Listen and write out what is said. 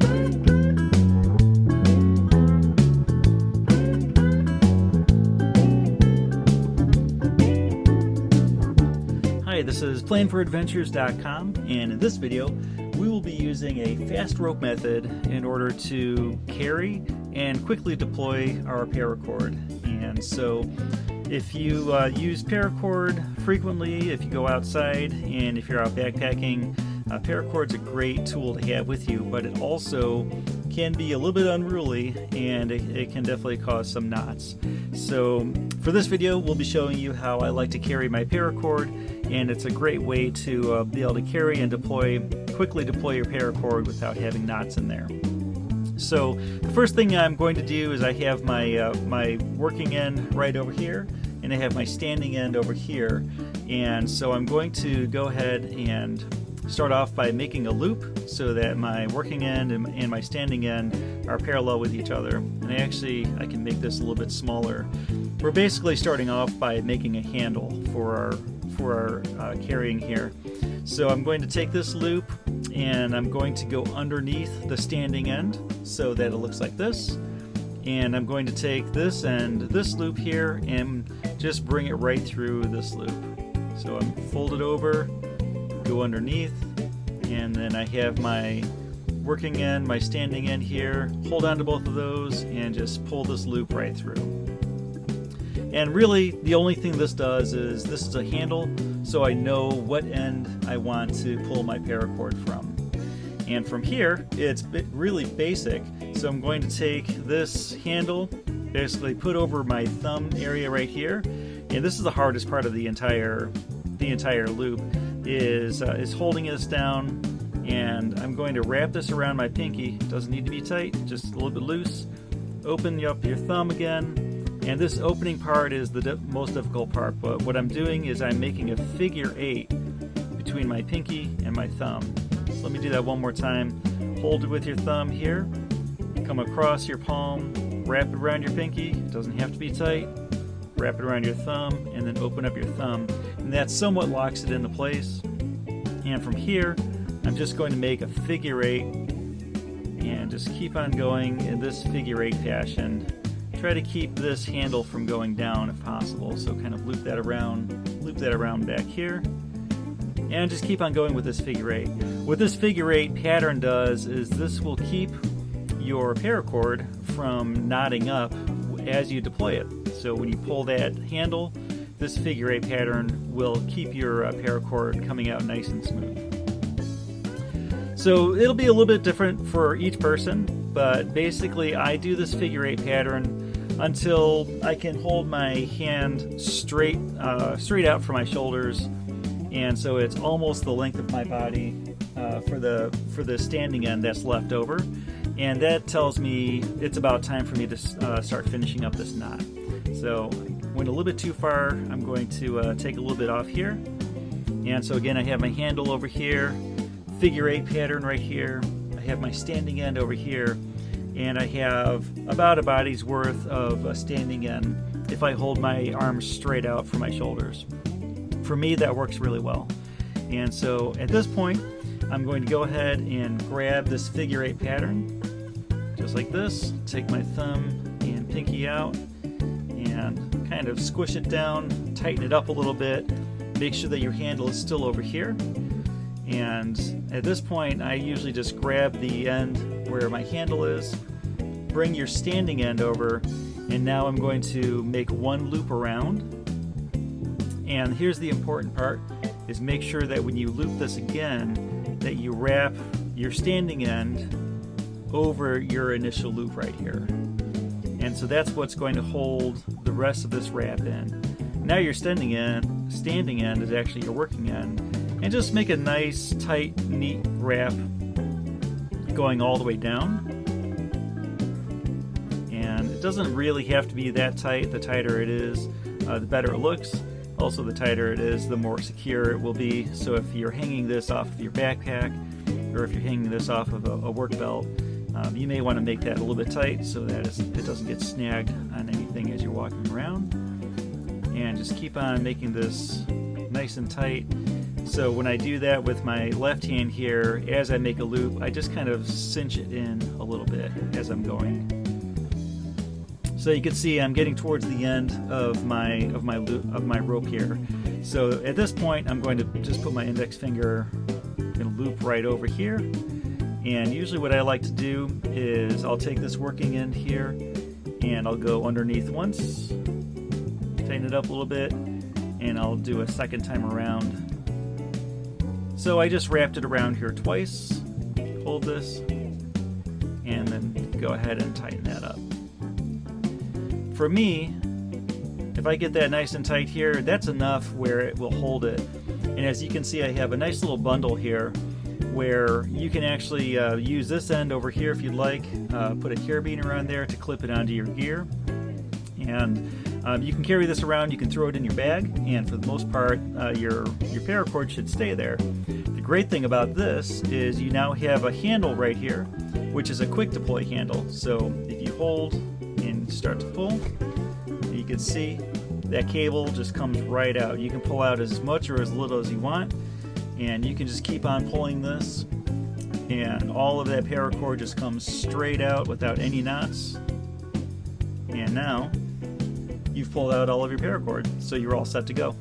Hi, this is PlanForAdventures.com, and in this video we will be using a fast rope method in order to carry and quickly deploy our paracord. And so if you use paracord frequently, if you go outside and if you're out backpacking, paracord's a great tool to have with you, but it also can be a little bit unruly, and it can definitely cause some knots. So for this video we'll be showing you how I like to carry my paracord, and it's a great way to be able to carry and quickly deploy your paracord without having knots in there. So the first thing I'm going to do is I have my working end right over here, and I have my standing end over here. And so I'm going to go ahead and start off by making a loop so that my working end and my standing end are parallel with each other. And I can make this a little bit smaller. We're basically starting off by making a handle for our carrying here. So I'm going to take this loop and I'm going to go underneath the standing end so that it looks like this. And I'm going to take this and this loop here and just bring it right through this loop. So I'm fold it over, go underneath, and then I have my working end, my standing end here, hold on to both of those and just pull this loop right through. And really the only thing this does is this is a handle, so I know what end I want to pull my paracord from. And from here it's really basic, so I'm going to take this handle, basically put over my thumb area right here, and this is the hardest part of the entire loop, is holding this down. And I'm going to wrap this around my pinky. It doesn't need to be tight, just a little bit loose. Open up your thumb again, and this opening part is the most difficult part, but what I'm doing is I'm making a figure 8 between my pinky and my thumb. So let me do that one more time. Hold it with your thumb here, come across your palm, wrap it around your pinky. It doesn't have to be tight. Wrap it around your thumb and then open up your thumb, and that somewhat locks it into place. And from here I'm just going to make a figure 8 and just keep on going in this figure 8 fashion. Try to keep this handle from going down if possible, so kind of loop that around back here, and just keep on going with this figure 8. What this figure 8 pattern does is this will keep your paracord from knotting up as you deploy it. So when you pull that handle, this figure 8 pattern will keep your paracord coming out nice and smooth. So it'll be a little bit different for each person, but basically I do this figure 8 pattern until I can hold my hand straight out from my shoulders, and so it's almost the length of my body for the standing end that's left over, and that tells me it's about time for me to start finishing up this knot. So went a little bit too far. I'm going to take a little bit off here, and so again I have my handle over here, figure 8 pattern right here, I have my standing end over here, and I have about a body's worth of a standing end if I hold my arms straight out from my shoulders. For me that works really well. And so at this point I'm going to go ahead and grab this figure 8 pattern just like this, take my thumb and pinky out and kind of squish it down, tighten it up a little bit, make sure that your handle is still over here. And at this point I usually just grab the end where my handle is, bring your standing end over, and now I'm going to make one loop around. And here's the important part, is make sure that when you loop this again that you wrap your standing end over your initial loop right here. And so that's what's going to hold the rest of this wrap in. Now your standing end is actually your working end. And just make a nice, tight, neat wrap going all the way down. And it doesn't really have to be that tight. The tighter it is, the better it looks. Also, the tighter it is, the more secure it will be. So if you're hanging this off of your backpack, or if you're hanging this off of a work belt, you may want to make that a little bit tight so that it doesn't get snagged on anything as you're walking around. And just keep on making this nice and tight So when I do that with my left hand here, as I make a loop, I just kind of cinch it in a little bit as I'm going. So you can see I'm getting towards the end of my rope here. So at this point, I'm going to just put my index finger in a loop right over here. And usually what I like to do is I'll take this working end here and I'll go underneath once, tighten it up a little bit, and I'll do a second time around. So I just wrapped it around here twice, hold this, and then go ahead and tighten that up. For me, if I get that nice and tight here, that's enough where it will hold it. And as you can see, I have a nice little bundle here where you can actually use this end over here if you'd like, put a carabiner around there to clip it onto your gear. And you can carry this around, you can throw it in your bag, and for the most part, your paracord should stay there. The great thing about this is you now have a handle right here, which is a quick deploy handle. So if you hold and start to pull, you can see that cable just comes right out. You can pull out as much or as little as you want, and you can just keep on pulling this, and all of that paracord just comes straight out without any knots. And now you've pulled out all of your paracord, so you're all set to go.